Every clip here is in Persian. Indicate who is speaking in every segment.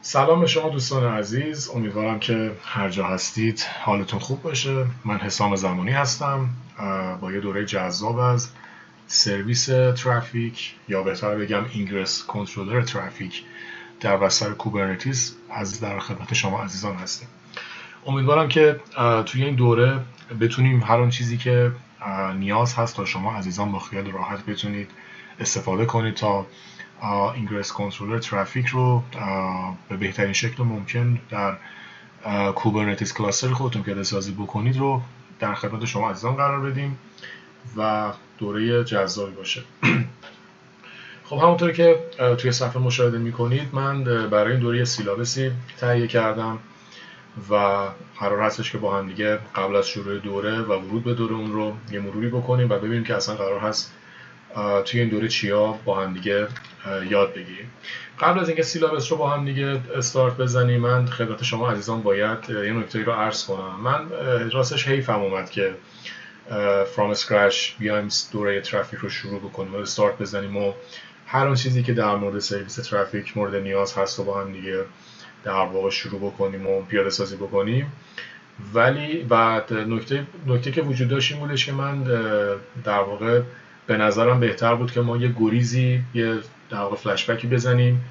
Speaker 1: سلام به شما دوستان عزیز، امیدوارم که هر جا هستید حالتون خوب باشه. من حسام زمانی هستم با یه دوره جذاب از سرویس ترافیک یا بهتر بگم اینگرس کنترلر ترافیک در بستر کوبرنتیس در خدمت شما عزیزان هستیم. امیدوارم که توی این دوره بتونیم هر اون چیزی که نیاز هست تا شما عزیزان با خیال راحت بتونید استفاده کنید تا اینگرس کنترلر ترافیک رو به بهترین شکل ممکن در کوبرنتیس کلاستر خودتون پیاده سازی بکنید رو در خدمت شما عزیزان قرار بدیم و دوره جذابی باشه. خب همونطور که توی صفحه مشاهده میکنید من برای این دوره سیلابسی تهیه کردم و قرار هستش که با هم دیگه قبل از شروع دوره و ورود به دوره اون رو یه مروری بکنیم و ببینیم که اصلا قرار هست توی این دوره چیا با هم دیگه یاد بگیریم. قبل از اینکه سیلابس رو با هم دیگه استارت بزنیم من خدمت شما عزیزان باید یه نکته رو عرض کنم. من راستش حیفم اومد که فرام اسکرچ بیایم دوره ترافیک رو شروع بکنیم و استارت بزنیم و هر اون چیزی که در مورد سرویس ترافیک مورد نیاز هست رو با هم دیگه در واقع شروع بکنیم و پیاده سازی بکنیم. ولی بعد نکته که وجود داشت این بودش که من در واقع به نظرم بهتر بود که ما یه گریزی یه در واقع فلشبکی بزنیم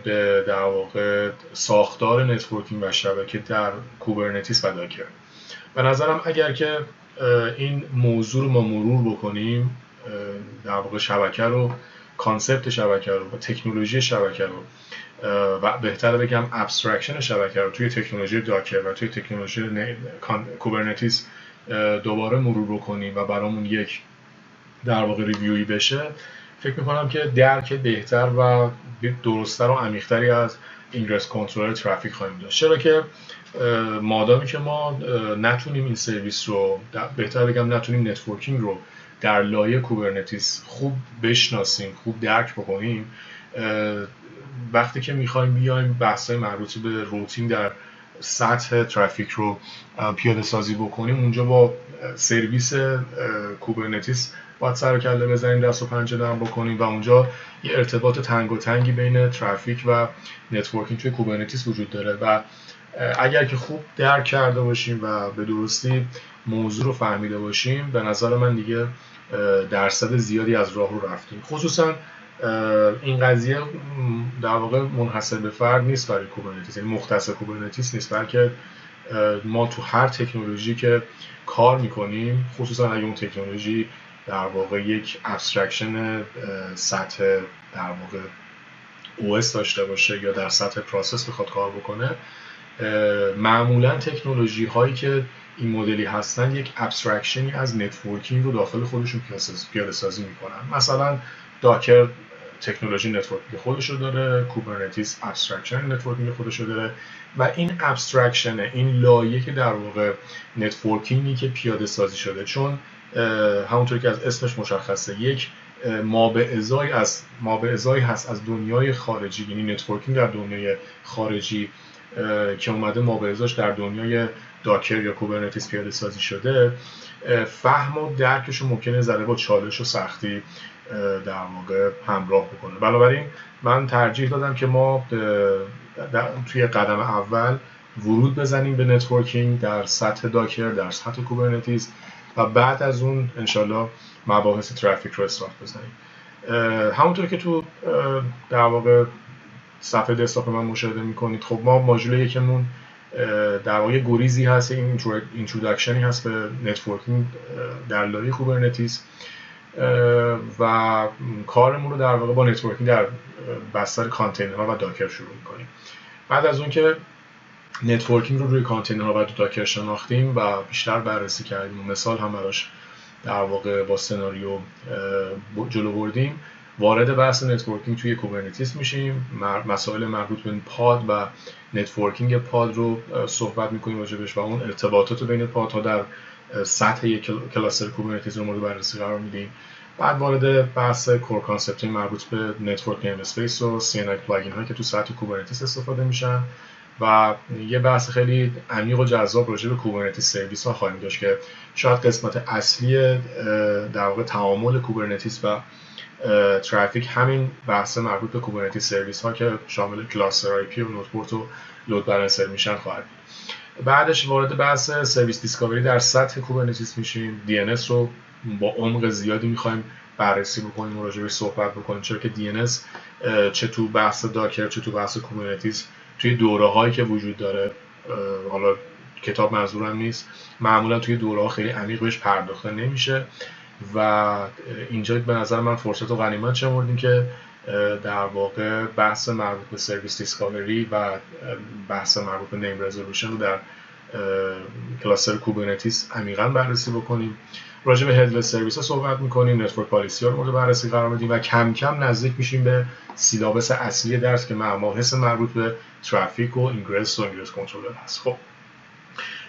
Speaker 1: به در واقع ساختار نتورکینگ و شبکه در کوبرنتیس و داکر. به نظرم اگر که این موضوع رو ما مرور بکنیم، در واقع شبکه رو، کانسپت شبکه رو و تکنولوژی شبکه رو و بهتر بگم ابسترکشن شبکه رو توی تکنولوژی داکر و توی تکنولوژی کوبرنتیس دوباره مرور بکنیم و برامون یک در واقع ریویوی بشه، فکر میکنم که درک بهتر و درست‌تر و عمیق‌تری از اینگرس کنترلر ترافیک خواهیم داشت. چرا که مادامی که ما نتونیم این سرویس رو، بهتر بگم نتونیم نتورکینگ رو در لایه کوبرنتیس خوب بشناسیم، خوب درک بکنیم، وقتی که میخوایم بیایم بحث‌های مربوط به روتین در سطح ترافیک رو پیاده سازی بکنیم، اونجا با سرویس کوبرنتیس باید سر و کله بزنیم، دست و پنجه نرم بکنیم و اونجا یه ارتباط تنگ و تنگی بین ترافیک و نتورکینگ توی کوبرنتیس وجود داره و اگر که خوب درک کرده باشیم و به درستی موضوع رو فهمیده باشیم، به نظر من دیگه درصد زیادی از راه رو رفتیم. خصوصا این قضیه در واقع منحصر به فرد نیست برای کوبرنتیس، یعنی مختص کوبرنتیس نیست، بلکه ما تو هر تکنولوژی که کار میکنیم، خصوصا اگه اون تکنولوژی در واقع یک ابسترکشن سطح در واقع OS داشته باشه یا در سطح پروسس بخواد کار بکنه، معمولا تکنولوژی هایی که این مدلی هستن یک ابسترکشنی از نتورکینگ رو داخل خودشون پیاده سازی میکنن. مثلا داکر تکنولوژی نتورکینگ خودش رو داره، کوبرنتیس ابسترکشن نتورکینگ خودش رو داره و این ابسترکشن، این لایه که در واقع نتورکینگی که پیاده سازی شده، چون همونطور که از اسمش مشخصه یک ما به ازای هست از دنیای خارجی، یعنی نتورکینگ در دنیای خارجی که اومده ما به ازاش در دنیای داکر یا کوبرنتیس پیاده سازی شده، فهم و درکش رو ممکنه ذره با چالش و سختی در واقع همراه بکنه. بنابراین من ترجیح دادم که ما توی قدم اول ورود بزنیم به نتورکینگ در سطح داکر، در سطح کوبرنتیس و بعد از اون انشالله مباحث ترافیک رو استارت بزنیم. همونطور که تو در واقع صفحه دسکتاپ من مشاهده میکنید، خب ما ماژول یکمون در واقع گریزی هست، این اینترودکشنی هست به نتورکینگ در لایه کوبرنتیس و کارمون رو در واقع با نتورکینگ در بستر کانتینرها و داکر شروع میکنیم. بعد از اون که نتورکینگ رو روی کانتینرها و داکر شناختیم و بیشتر بررسی کردیم و مثال هم براش در واقع با سناریو جلو بردیم، وارد بحث نتورکینگ توی کوبرنتیس میشیم. مسائل مربوط به پاد و نتورکینگ پاد رو صحبت میکنیم راجبش و اون ارتباطات بین پادها در سطح یک کلاستر کوبرنتیس رو مورد بررسی قرار میدیم. بعد وارد بحث کور کانسپت مربوط به نتورک نیم اسپیس و CNI پلاگین هایی که تو سطح کوبرنتیس استفاده میشن و یه بحث خیلی عمیق و جذاب راجع به کوبرنتیس سرویس ها خواهیم داشت که شاید قسمت اصلی در واقع تعامل کوبرنتیس و ترافیک همین بحث مربوط به کوبرنتیس سرویس ها که شامل کلاستر آی پی و نود پورت و لود بالانسر میشن خواهد بود. بعدش وارد بحث سرویس دیسکاوری در سطح کوبرنتیس میشیم. DNS رو با عمق زیادی میخوایم بررسی بکنیم و راجعش صحبت بکنیم، چرا که DNS چه تو بحث داکر چه تو بحث کوبرنتیس توی دوره‌هایی که وجود داره، حالا کتاب منظورم نیست، معمولا توی دوره‌ها خیلی عمیق بهش پرداخته نمیشه و اینجا به نظر من فرصت و غنیمت شمردیم که در واقع بحث مربوط به سرویس دیسکاوری و بحث مربوط به نیم رزولوشن رو در کلاستر کوبرنتیس عمیقاً بررسی بکنیم. راجع به هدلس سرویس ها صحبت میکنیم، نتورک پالیسی ها رو مورد بررسی قرار میدیم و کم کم نزدیک میشیم به سیلابس اصلی درس که مباحث مربوط به ترافیک و اینگرس و اینگرس کنترلر هست. خب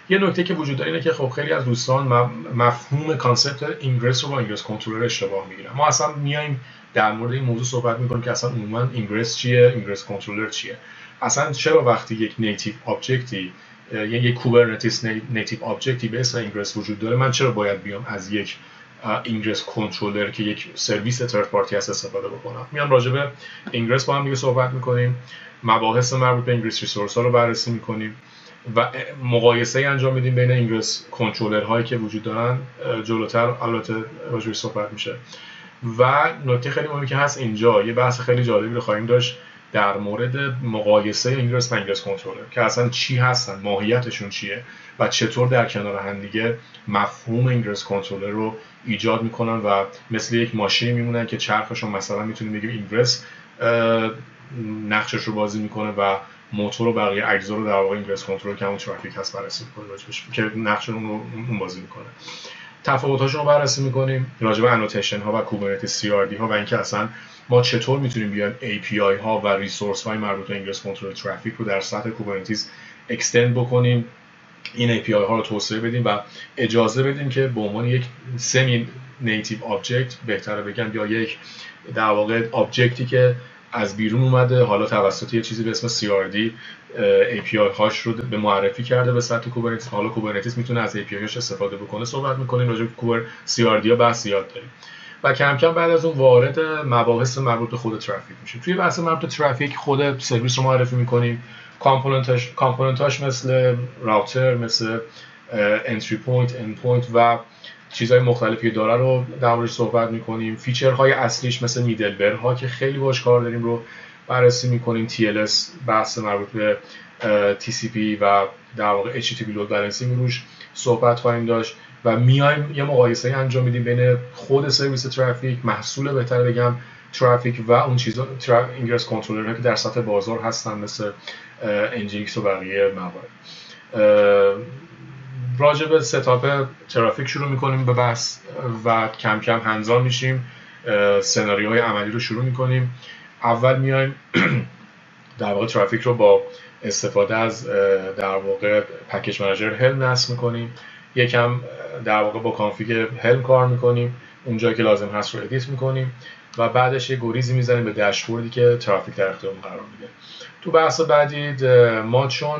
Speaker 1: یه نکته که وجود داره اینه که خب خیلی از دوستان مفهوم کانسپت اینگرس رو با اینگرس کنترلر اشتباه میگیرن. ما اصلا میایم در مورد این موضوع صحبت میکنیم که اصلا عموما اینگرس چیه، اینگرس کنترلر چیه، اصلا چرا وقتی یک نیتیو آبجکتی یعنی یک کوبرنتیس نیتیو آبجکتی به اسم اینگرس وجود داره، من چرا باید بیام از یک اینگرس کنترلر که یک سرویس ترد پارتی هست استفاده بکنم. میام راجع به اینگرس با هم دیگه صحبت میکنیم، مباحث مربوط به اینگرس ریسورس ها رو بررسی میکنیم و مقایسه انجام میدیم بین اینگرس کنترلر هایی که وجود دارن. جلوتر البته راجع بهش صحبت میشه. و نکته خیلی مهمی که هست اینجا، یه بحث خیلی جالبی رو خواهیم داشت در مورد مقایسه اینگرس و اینگرس کنترلر که اصلا چی هستن، ماهیتشون چیه و چطور در کنار هم دیگه مفهوم اینگرس کنترلر رو ایجاد میکنن و مثل یک ماشین میمونن که چرخشون مثلا میتونیم بگیم اینگرس نقشش رو بازی میکنه و موتور و بقیه اجزا رو در واقع اینگرس کنترل که همون ترافیک هست بررسی میکنه راجبش که نقش اون بازی میکنه. تفاوت‌هاشون رو بررسی می‌کنیم، راجع به انوتیشن ها و کوبرنتیس CRD ها و اینکه اصلا ما چطور میتونیم بیایم API ها و ریسورس های مربوط به اینگرس کنترل ترافیک رو در سطح کوبرنتیس اکستند بکنیم، این API ها رو توسعه بدیم و اجازه بدیم که به عنوان یک سمی نیتیو آبجکت بهتره بگم، یا یک در واقع آبجکتی که از بیرون اومده حالا توسط یه چیزی به اسم CRD API هاش رو به معرفی کرده به سطح کوبرنتیس، حالا کوبرنتیس میتونه از API هاش استفاده بکنه. صحبت میکنیم راجع به CRD ها بحث زیاد داریم و کم کم بعد از اون وارد مباحث مربوط به خود ترافیک میشیم. توی بحث مربوط به ترافیک خود سرویس رو معرفی میکنیم، کامپوننتاش مثل راوتر، مثل انتری پوینت، اند پوینت و چیزهای مختلفی داره رو در موردش صحبت میکنیم. فیچرهای اصلیش مثل میدلور ها که خیلی باهاش کار داریم رو بررسی میکنیم. TLS بحث مربوط به TCP و در واقع HTTP لود بالانسینگ روش صحبت خواهیم داشت و میایم یه مقایسه انجام میدیم بین خود سرویس ترافیک، محصول بهتر بگم ترافیک و اون چیزا اینگرس کنترلرها که در سطح بازار هستن مثل NGX و بقیه موارد. راجع به ستاپ ترافیک شروع میکنیم به بحث و کم کم هنزان میشیم، سناریوهای عملی رو شروع میکنیم. اول میایم در واقع ترافیک رو با استفاده از در واقع پکیج منیجر هلم نصب میکنیم، یکم در واقع با کانفیگ هلم کار میکنیم، اونجایی که لازم هست رو ادیت میکنیم و بعدش یه گریزی میزنیم به داشبوردی که ترافیک در اختیارمون قرار میده. تو بحث بعدی ما چون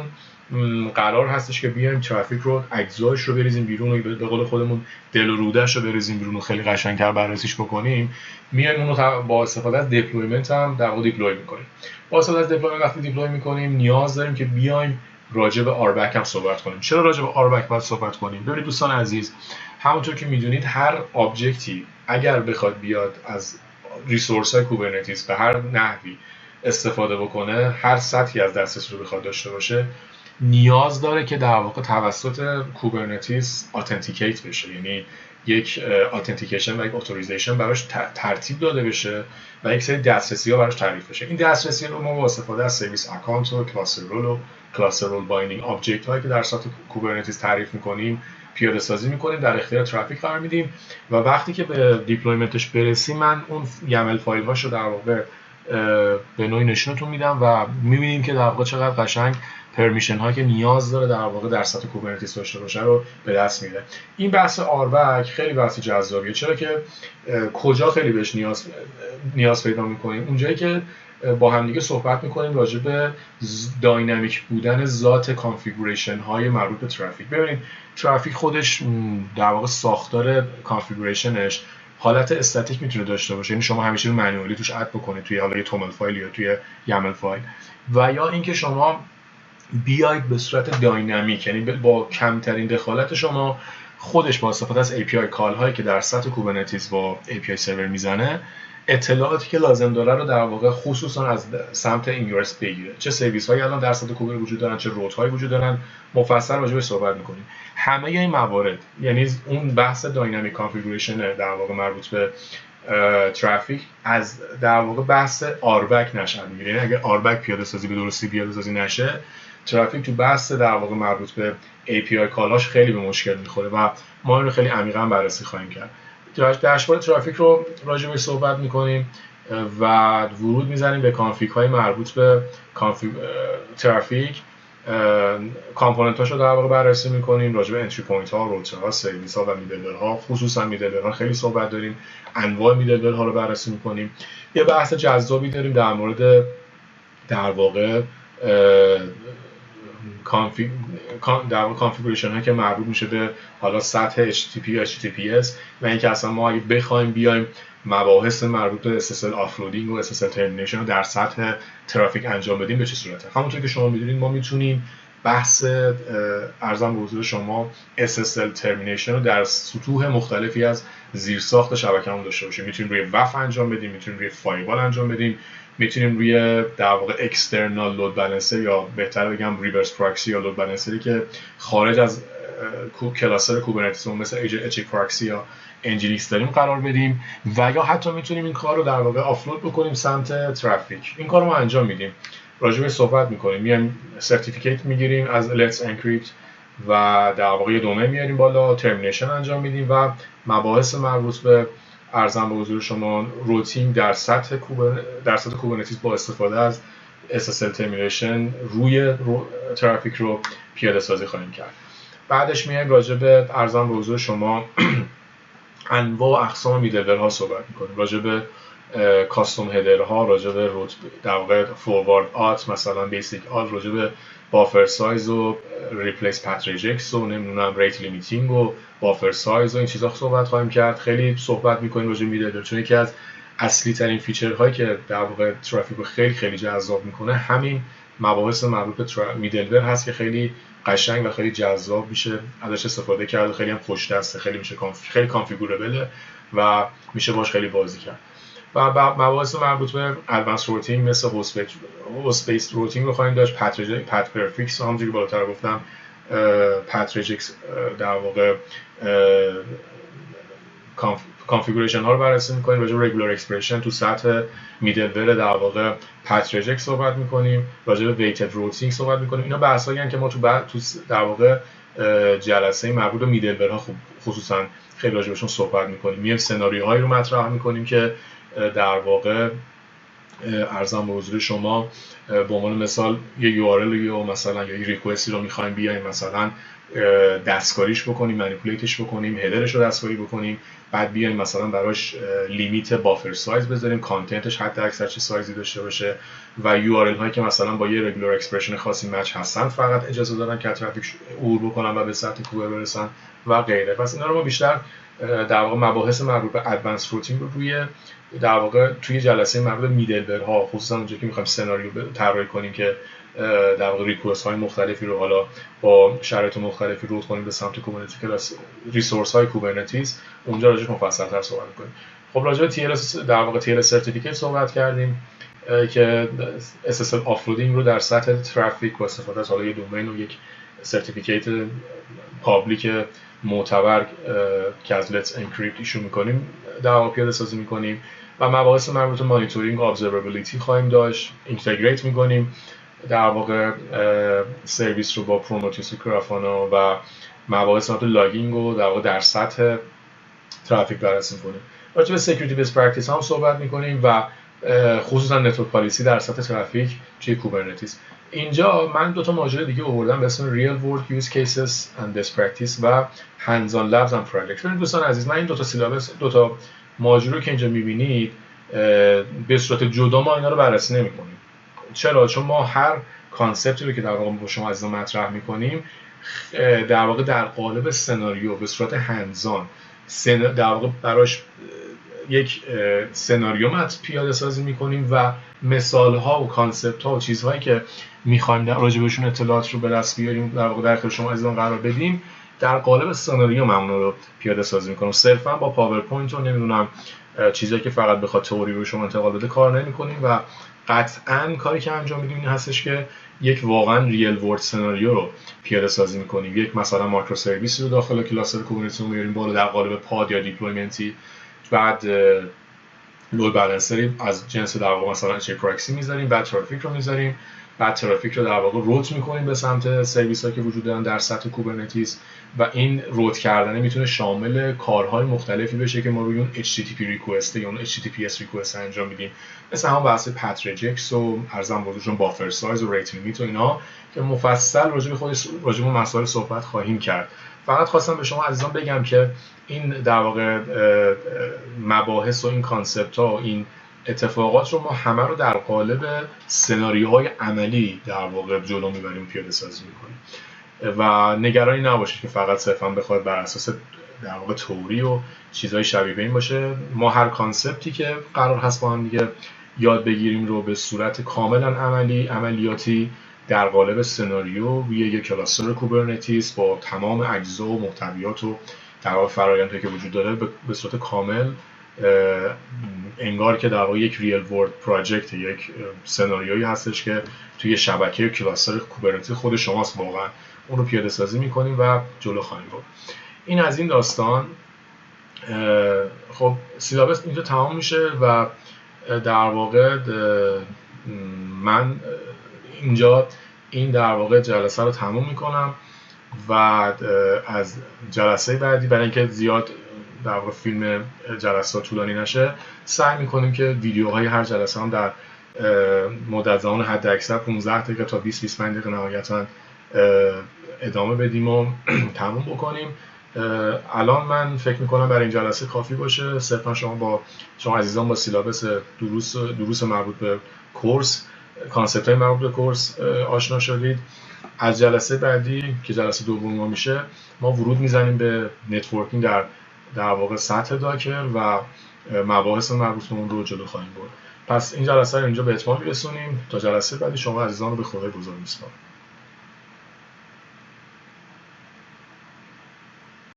Speaker 1: قرار هستش که بیایم ترافیک رو اجزایش رو بریزیم بیرون و به قول خودمون دل و رودش رو بریزیم بیرون و خیلی قشنگ‌تر بررسیش بکنیم، میایم اون رو با استفاده از دیپلویمنت هم در واقع دیپلوی می‌کنیم. با استفاده از دیپلویمنت وقتی دیپلوی می‌کنیم نیاز داریم که بیایم راجع به آربک هم صحبت کنیم. چرا راجع به آربک باید صحبت کنیم؟ ببینید دوستان عزیز، همونطور که می‌دونید هر آبجکتی اگر بخواد بیاد از ریسورس‌های کوبرنتیس به هر نحوی استفاده بکنه، هر سطحی از دسترسی رو بخواد داشته باشه، نیاز داره که در واقع توسط کوبرنتیس اتنتیکیت بشه، یعنی یک اتنتیکیشن و یک اتوریزیشن براش ترتیب داده بشه و یک سری دسترسی‌ها براش تعریف بشه. این دسترسی رو ما با استفاده از سرویس اکانت و کلاستر رول بایندینگ آبجکت هایی که در سطح کوبرنتیس تعریف می‌کنیم پیاده سازی می‌کنیم، در اختیار ترافیک قرار میدیم و وقتی که به دیپلویمنتش برسیم من اون یامل فایل هاشو در واقع به نوعی نشونتون میدم و می‌بینیم که در واقع چقدر قشنگ پرمیشن هایی که نیاز داره در واقع در سطح کوبرنتیس داشته باشه رو به دست میده. این بحث آربک خیلی بحث جذابیه، چرا که کجا خیلی بهش نیاز پیدا میکنیم؟ اونجایی که با هم دیگه صحبت میکنیم راجع به داینامیک بودن ذات کانفیگوریشن های مربوط به ترافیک. ببینید ترافیک خودش در واقع ساختار کانفیگوریشنش حالت استاتیک میتونه داشته باشه، یعنی شما همیشه رو منیولی توش اد بکنید توی حالا یه تومل فایل یا توی یامل فایل، و یا اینکه شما بیاید به صورت داینامیک، یعنی با کمترین دخالت شما خودش با استفاده از API کال هایی که در سطح کوبرنتیس با API سرور میزنه اطلاعاتی که لازم داره رو در واقع خصوصا از سمت اینگرس بگیره. چه سرویس هایی الان در سطح کوبر وجود دارن، چه روت هایی وجود دارن، مفصل راجع بهش صحبت میکنیم. همه این موارد، یعنی اون بحث داینامیک کانفیگوریشن در واقع مربوط به ترافیک از در واقع بحث آربک نشأت میگیره. یعنی اگه آربک پیاده سازی به درستی پیاده سازی نشه، ترافیک تو بحث در واقع مربوط به API کالاش خیلی به مشکل میخوره و ما این رو خیلی عمیقا بررسی خواهیم کرد. داشبورد ترافیک رو راجع بهش صحبت میکنیم و ورود میزنیم به کانفیگ های مربوط به ترافیک، کامپوننت رو در واقع بررسی میکنیم، راجع به انتری پوینت ها، روتر ها، سرویس ها و میدلور ها، خصوصا میدلور ها خیلی صحبت داریم، انواع میدلور ها رو بررسی میکنیم. یه بحث جذابی داریم در مورد در واقع کانفیگوریشن ها که مربوط میشه به حالا سطح HTTP یا HTTPS و اینکه اصلا ما اگه بخوایم بیایم مباحث مربوط به SSL آفلودینگ و SSL ترمینیشن رو در سطح ترافیک انجام بدیم به چه صورته. همونطور که شما میدونید ما میتونیم بحث ارزم به حضور شما SSL ترمینیشن رو در سطوح مختلفی از زیرساخت شبکه‌مون داشته باشیم. میتونیم روی وف انجام بدیم، میتونیم روی فایروال انجام بدیم، میتونیم روی در واقع اکسترنال لود بالانسر یا بهتر بگم ریورس پراکسی یا لود بالانسری که خارج از کلاستر کوبرنتیس مثل اچ پراکسی یا NGINX داریم قرار بدیم، و یا حتی میتونیم این کار رو در واقع آفلود بکنیم سمت ترافیک. این کار رو ما انجام میدیم، راجع بهش صحبت میکنیم، میایم سرتیفیکیت میگیریم از Let's Encrypt و در واقع یه دومین میاریم بالا، ترمینیشن انجام میدیم و مباحث مربوط به ارزم به حضور شما روتینگ در سطح کوبرنتیس با استفاده از SSL ترمینیشن روی ترافیک رو پیاده سازی خواهیم کرد. بعدش میایم راجع به ارزم به حضور شما انواع و اقسام میدلور ها صحبت میکنیم، راجع به کاستوم هدر ها، راجع به در واقع فوروارد آت، مثلا بیسیک آت، راجع به بافر سایز و ریپلیس پت ریجکس و نمیدونم ریت لیمیتینگ و بافر سایز و این چیزا صحبت خواهیم کرد. خیلی صحبت میکنیم راجع به میدلور، چون یکی از اصلی ترین فیچر هایی که در واقع ترافیک رو خیلی خیلی جذاب میکنه همین مباحث مربوط به میدلور هست که خیلی قشنگ و خیلی جذاب میشه ازش استفاده کرد، خیلی هم خوش دسته، خیلی میشه خیلی کانفیگوربله و میشه باش خیلی بازی کرد. و مباحث مربوط به ادوانس روتینگ مثل هوست بیس روتینگ رو خواهیم داشت، پت پرفیکس همونجوری که بالاتر گفتم، پت ریجکس در واقع کانفیگوریشن ها رو بررسی می‌کنیم، راجع به رگولار اکسپرشن تو سطح میدلور در واقع پت ریجکت صحبت می‌کنیم، راجع به ویتد روتینگ صحبت می‌کنیم. اینا بحثایی هستن که ما تو در واقع جلسه مربوط به میدلور ها خصوصا خیلی راجع بهشون صحبت می‌کنیم. میایم سناریوهایی رو مطرح می‌کنیم که در واقع ارزم به حضور شما به عنوان مثال یه URL یا مثلا یا یه ریکوستی رو می‌خوایم بیایم مثلا دستکاریش بکنیم، مانیپولیتش بکنیم، هدرش رو دستکاری بکنیم، بعد بیایم مثلا براش لیمیت بافر سایز بذاریم، کانتنتش حتی اکثر چه سایزی داشته باشه و URL هایی که مثلا با یه رگولار اکسپرشن خاصی مچ هستن فقط اجازه دارن که ترافیک عبور بکنن و به سطح کوبر برسن و غیره. پس اینا رو ما بیشتر در واقع مباحث مربوط به ادوانس روتینگ رو روی در واقع توی جلسه مربوط به میدلور ها، خصوصا اونجا که می‌خوایم سناریو طراحی کنیم که در واقع ریکوست های مختلفی رو حالا با شرایط مختلفی رود کنیم به سمت کوبرنتیس کلاس ریسورس های کوبرنتیس، اونجا راجعش مفصل‌تر صحبت کنیم. خب راجع به TLS در واقع TLS سرتیفیکیت صحبت کردیم که SSL آفلودینگ رو در سطح ترافیک با استفاده از حالا یه دومین و یک سرتیفیکیت پابلیک معتبر که از Let's Encrypt ایشو می‌کنیم در واقع پیاده سازی می‌کنیم و مباحث مربوط به مانیتورینگ و ابزروابیلیتی خواهیم داشت. اینتگریت می‌کنیم در واقع سرویس رو با پرومتیوس و گرافانا و مباحث مربوط به لاگینگ رو در واقع در سطح ترافیک بررسی می‌کنیم. راجع به سکیوریتی بیس پرکتیس هم صحبت می‌کنیم و خصوصا نتورک پالیسی در سطح ترافیک توی کوبرنتیس. اینجا من دو تا ماژول دیگه آوردم به اسم Real World Use Cases and Best Practice و Hands on Labs and Projects. ببینید دوستان عزیز، من این دو تا ماژول رو که اینجا می‌بینید به صورت جدا ما اینا رو بررسی نمی‌کنیم. چرا؟ چون ما هر کانسپتی رو که در واقع با شما عزیزان مطرح می‌کنیم در واقع در قالب سناریو به صورت هندزان در واقع براش یک سناریو پیاده سازی میکنیم و مثال ها و کانسپت ها و چیزهایی که میخوایم راجبشون اطلاعات رو به دست بیاریم در واقع در اختیار شما عزیزان قرار بدیم، در قالب سناریو ممنون رو پیاده سازی میکنم. صرفا با پاورپوینت و نمیدونم چیزایی که فقط بخواد تئوری رو شما انتقال بده کار نمیکنیم و قطعاً کاری که انجام میدیم این هستش که یک واقعا ریل ورد سناریو رو پیاده سازی میکنیم. یک مثلا مایکرو سرویس رو داخل کلاستر کوبرنتیس میاریم بالا در قالب پاد یا دیپلویمنتی، بعد لود بالانسری از جنس در واقع مثلا چه پراکسی میذاریم، بعد ترافیک رو میذاریم، بعد ترافیک رو در واقع روت میکنیم به سمت سرویس ها که وجود دارن در سطح کوبرنتیس و این روت کردن میتونه شامل کارهای مختلفی بشه که ما روی اون HTTP ریکوست یا اون HTTPS ریکوست انجام میدیم، مثل هم بحث پت رجکس و ارزم بزرگشون بافر سایز و ریت لیمیت و اینا که مفصل راجع به مسائل صحبت خواهیم کرد. فقط خواستم به شما عزیزان بگم که این در واقع مباحث و این کانسپت ها و این اتفاقات رو ما همه رو در قالب سناریوهای عملی در واقع جلو میبریم، پیاده سازی میکنیم و نگرانی نباشید که فقط صرفا بخواد بر اساس در واقع تئوری و چیزهای شبیه به این باشه. ما هر کانسپتی که قرار هست با هم دیگه یاد بگیریم رو به صورت کاملا عملیاتی در قالب سناریو روی یک کلاستر کوبرنتیس با تمام اجزا و محتویات و در واقع فرآیندهایی که وجود داره به صورت کامل، انگار که در واقع یک ریل ورد پراجکت، یک سناریویی هستش که توی شبکه کلاستر کوبرنتیس خود شماست، واقعا اون رو پیاده سازی می‌کنیم و جلو خواهیم برد. این از این داستان. خب سیلابس اینجا تمام میشه و در واقع من اینجا این در واقع جلسه رو تموم میکنم و از جلسه بعدی برای اینکه زیاد در واقع فیلم جلسات طولانی نشه سعی میکنیم که ویدیوهای هر جلسه هم در مدت زمان حد اکثر 15 دقیقه تا 20-25 دقیقه نهایتاً ادامه بدیم و تموم بکنیم. الان من فکر میکنم برای این جلسه کافی باشه. صرفا شما عزیزان با سیلابس دروس مربوط به کورس، کانسپت های مربوط به کورس آشنا شدید. از جلسه بعدی که جلسه دوم ما میشه، ما ورود میزنیم به نتورکینگ در واقع سطح داکر و مباحث مربوط به اون رو جلو خواهیم برد. پس این جلسه رو اینجا به اتمام میرسونیم. تا جلسه بعدی شما عزیزان رو به خدای بزرگ میسپارم.